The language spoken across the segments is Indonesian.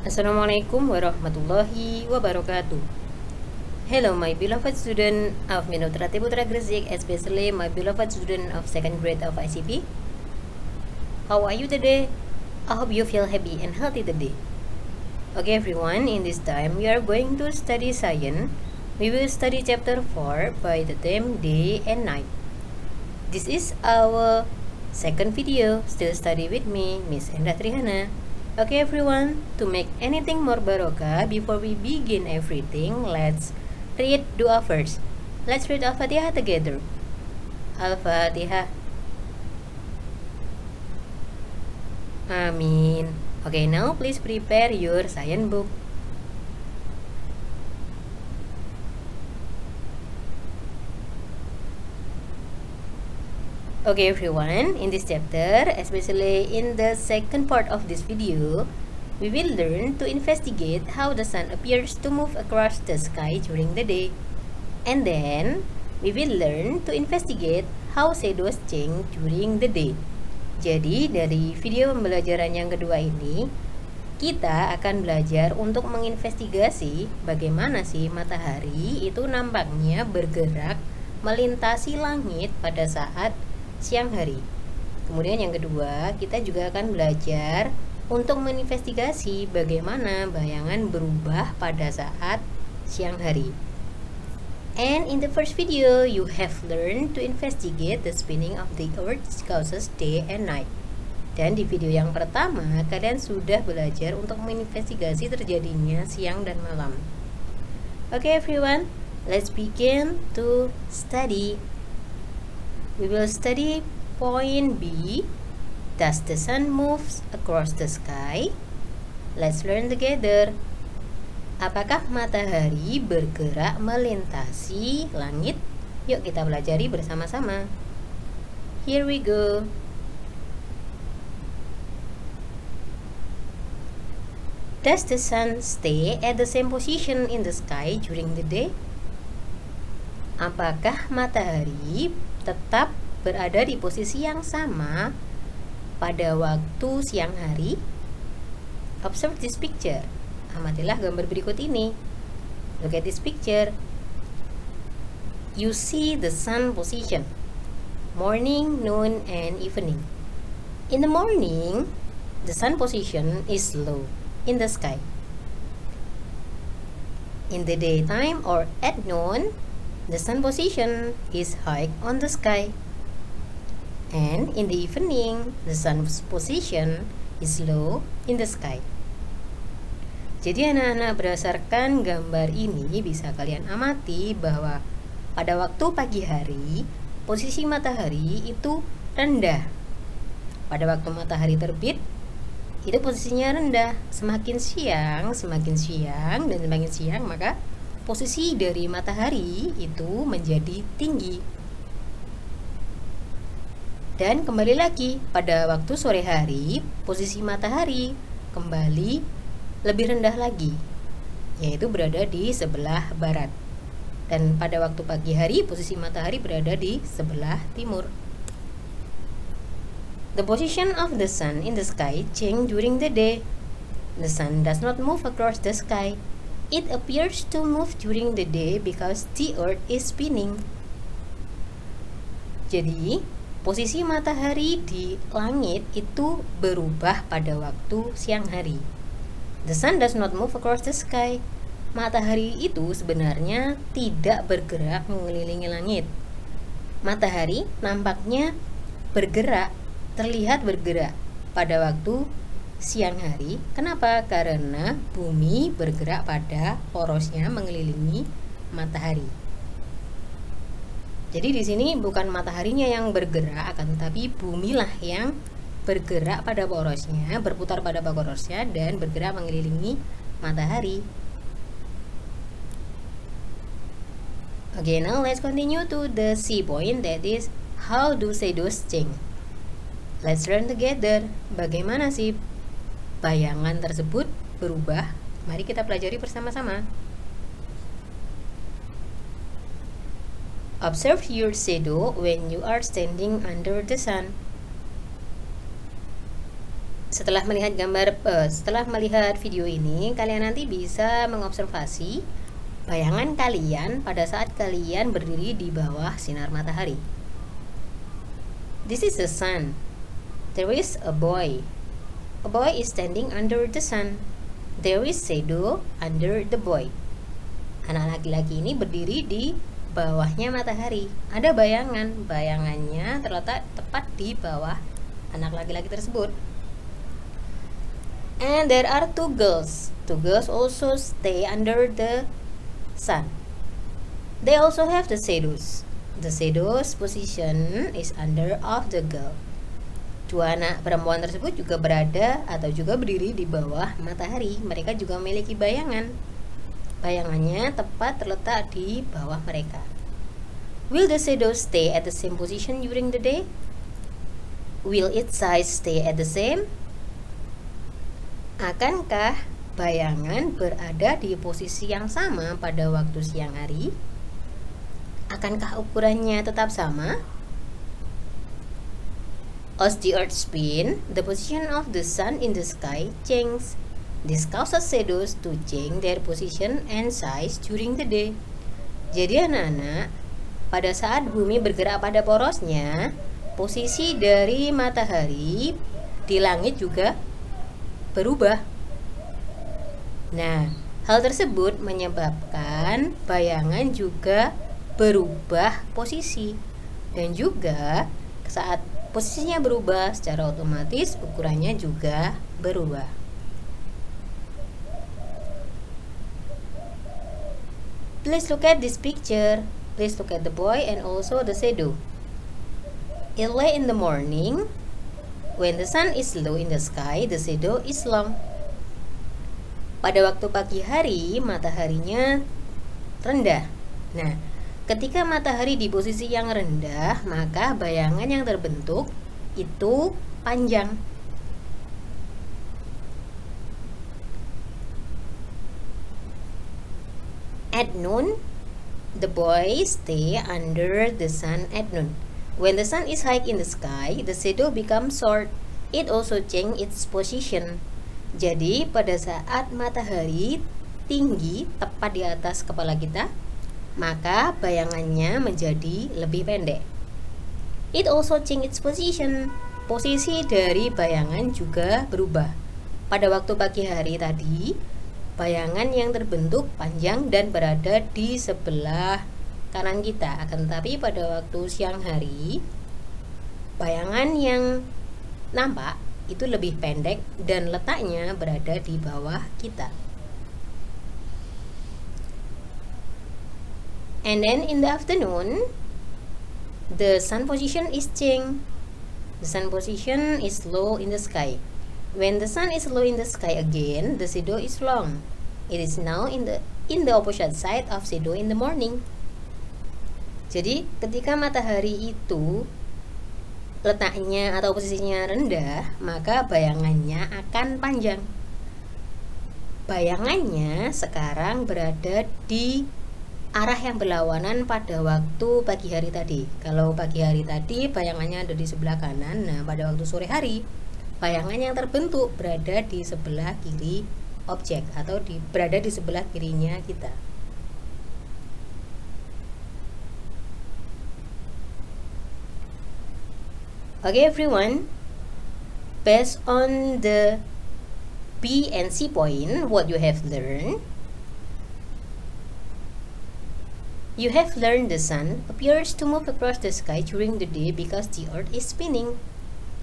Assalamualaikum warahmatullahi wabarakatuh. Hello my beloved student of Minotrati Putra Gresik, especially my beloved student of second grade of ICP. How are you today? I hope you feel happy and healthy today. Okay everyone, in this time we are going to study science. We will study chapter 4 by the theme day and night. This is our second video. Still study with me, Miss Enda Trihana. Okay everyone, to make anything more barokah, before we begin everything, let's read dua first. Let's read Al-Fatihah together. Al-Fatihah. Amin. Okay, now please prepare your science book. Okay everyone, in this chapter, especially in the second part of this video, we will learn to investigate how the sun appears to move across the sky during the day. And then, we will learn to investigate how shadows change during the day. Jadi, dari video pembelajaran yang kedua ini, kita akan belajar untuk menginvestigasi bagaimana sih matahari itu nampaknya bergerak melintasi langit pada saat siang hari. Kemudian yang kedua, kita juga akan belajar untuk menginvestigasi bagaimana bayangan berubah pada saat siang hari. And in the first video, you have learned to investigate the spinning of the earth causes day and night. Dan di video yang pertama, kalian sudah belajar untuk menginvestigasi terjadinya siang dan malam. Okay everyone, let's begin to study. We will study point B. Does the sun move across the sky? Let's learn together. Apakah matahari bergerak melintasi langit? Yuk kita pelajari bersama-sama. Here we go. Does the sun stay at the same position in the sky during the day? Apakah matahari tetap berada di posisi yang sama pada waktu siang hari? Observe this picture. Amatilah gambar berikut ini. Look at this picture. You see the sun position. Morning, noon, and evening. In the morning, the sun position is low in the sky. In the daytime or at noon, the sun position is high on the sky. And in the evening, the sun's position is low in the sky. Jadi anak-anak, berdasarkan gambar ini bisa kalian amati bahwa pada waktu pagi hari, posisi matahari itu rendah. Pada waktu matahari terbit, itu posisinya rendah. Semakin siang, dan semakin siang, maka posisi dari matahari itu menjadi tinggi. Dan kembali lagi, pada waktu sore hari, posisi matahari kembali lebih rendah lagi, yaitu berada di sebelah barat. Dan pada waktu pagi hari, posisi matahari berada di sebelah timur. The position of the sun in the sky change during the day. The sun does not move across the sky. It appears to move during the day because the earth is spinning. Jadi, posisi matahari di langit itu berubah pada waktu siang hari. The sun does not move across the sky. Matahari itu sebenarnya tidak bergerak mengelilingi langit. Matahari nampaknya bergerak, terlihat bergerak pada waktu siang hari. Kenapa? Karena bumi bergerak pada porosnya mengelilingi matahari. Jadi di sini bukan mataharinya yang bergerak, akan tetapi bumilah yang bergerak pada porosnya, berputar pada porosnya dan bergerak mengelilingi matahari. Okay, now let's continue to the C point, that is how do shadows change. Let's learn together. Bagaimana sih bayangan tersebut berubah? Mari kita pelajari bersama-sama. Observe your shadow when you are standing under the sun. Setelah melihat video ini, kalian nanti bisa mengobservasi bayangan kalian pada saat kalian berdiri di bawah sinar matahari. This is the sun. There is a boy. A boy is standing under the sun. There is shadow under the boy. Anak laki-laki ini berdiri di bawahnya matahari. Ada bayangan. Bayangannya terletak tepat di bawah anak laki-laki tersebut. And there are two girls. Two girls also stay under the sun. They also have the shadows. The shadows position is under of the girl. Dua anak perempuan tersebut juga berada atau juga berdiri di bawah matahari. Mereka juga memiliki bayangan. Bayangannya tepat terletak di bawah mereka. Will the shadow stay at the same position during the day? Will its size stay at the same? Akankah bayangan berada di posisi yang sama pada waktu siang hari? Akankah ukurannya tetap sama? As the earth spins, the position of the sun in the sky changes. This causes shadows to change their position and size during the day. Jadi anak-anak, pada saat bumi bergerak pada porosnya, posisi dari matahari di langit juga berubah. Nah, hal tersebut menyebabkan bayangan juga berubah posisi, dan juga saat posisinya berubah secara otomatis ukurannya juga berubah. Please look at this picture. Please look at the boy and also the shadow. Early in the morning, when the sun is low in the sky, the shadow is long. Pada waktu pagi hari, mataharinya rendah. Nah, ketika matahari di posisi yang rendah, maka bayangan yang terbentuk itu panjang. At noon, the boy stay under the sun at noon. When the sun is high in the sky, the shadow becomes short. It also change its position. Jadi pada saat matahari tinggi tepat di atas kepala kita, maka bayangannya menjadi lebih pendek. It also change its position. Posisi dari bayangan juga berubah. Pada waktu pagi hari tadi, bayangan yang terbentuk panjang dan berada di sebelah kanan kita. Akan tetapi pada waktu siang hari, bayangan yang nampak itu lebih pendek dan letaknya berada di bawah kita. And then in the afternoon, the sun position is changed. The sun position is low in the sky. When the sun is low in the sky again, the shadow is long. It is now in the opposite side of shadow in the morning. Jadi ketika matahari itu letaknya atau posisinya rendah, maka bayangannya akan panjang. Bayangannya sekarang berada di arah yang berlawanan pada waktu pagi hari tadi. Kalau pagi hari tadi bayangannya ada di sebelah kanan, nah pada waktu sore hari bayangan yang terbentuk berada di sebelah kiri objek atau berada di sebelah kirinya kita. Okay everyone, based on the B and C point, what you have learned the sun appears to move across the sky during the day because the earth is spinning,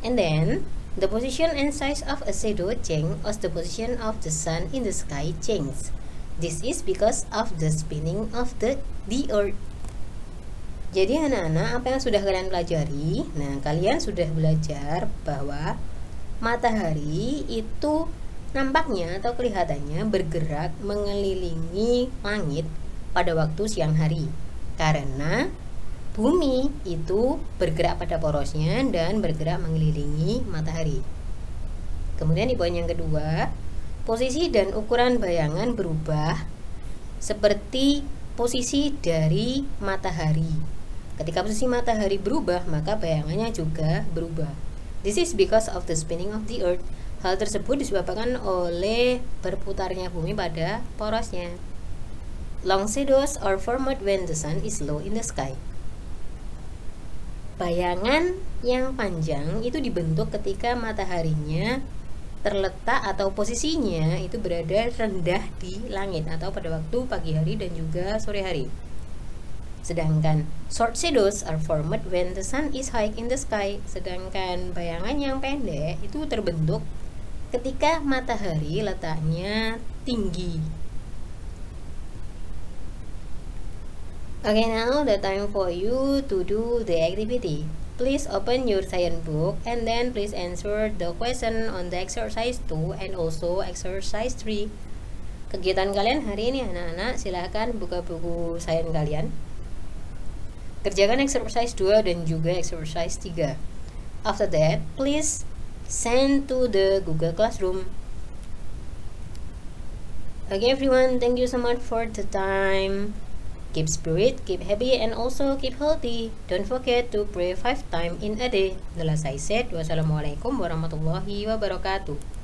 and then the position and size of a shadow change as the position of the sun in the sky changes. This is because of the spinning of the earth. Jadi anak-anak, apa yang sudah kalian pelajari? Nah, kalian sudah belajar bahwa matahari itu nampaknya atau kelihatannya bergerak mengelilingi langit pada waktu siang hari, karena bumi itu bergerak pada porosnya dan bergerak mengelilingi matahari. Kemudian di poin yang kedua, posisi dan ukuran bayangan berubah seperti posisi dari matahari. Ketika posisi matahari berubah, maka bayangannya juga berubah. This is because of the spinning of the earth. Hal tersebut disebabkan oleh berputarnya bumi pada porosnya. Long shadows are formed when the sun is low in the sky. Bayangan yang panjang itu dibentuk ketika mataharinya terletak atau posisinya itu berada rendah di langit atau pada waktu pagi hari dan juga sore hari. Sedangkan short shadows are formed when the sun is high in the sky. Sedangkan bayangan yang pendek itu terbentuk ketika matahari letaknya tinggi. Okay, now the time for you to do the activity. Please open your science book and then please answer the question on the exercise 2 and also exercise 3. Kegiatan kalian hari ini anak-anak, silahkan buka buku sains kalian. Kerjakan exercise 2 dan juga exercise 3. After that, please send to the Google Classroom. Okay everyone, thank you so much for the time. Keep spirit, keep happy, and also keep healthy. Don't forget to pray 5 times in a day. The last I said, wassalamualaikum warahmatullahi wabarakatuh.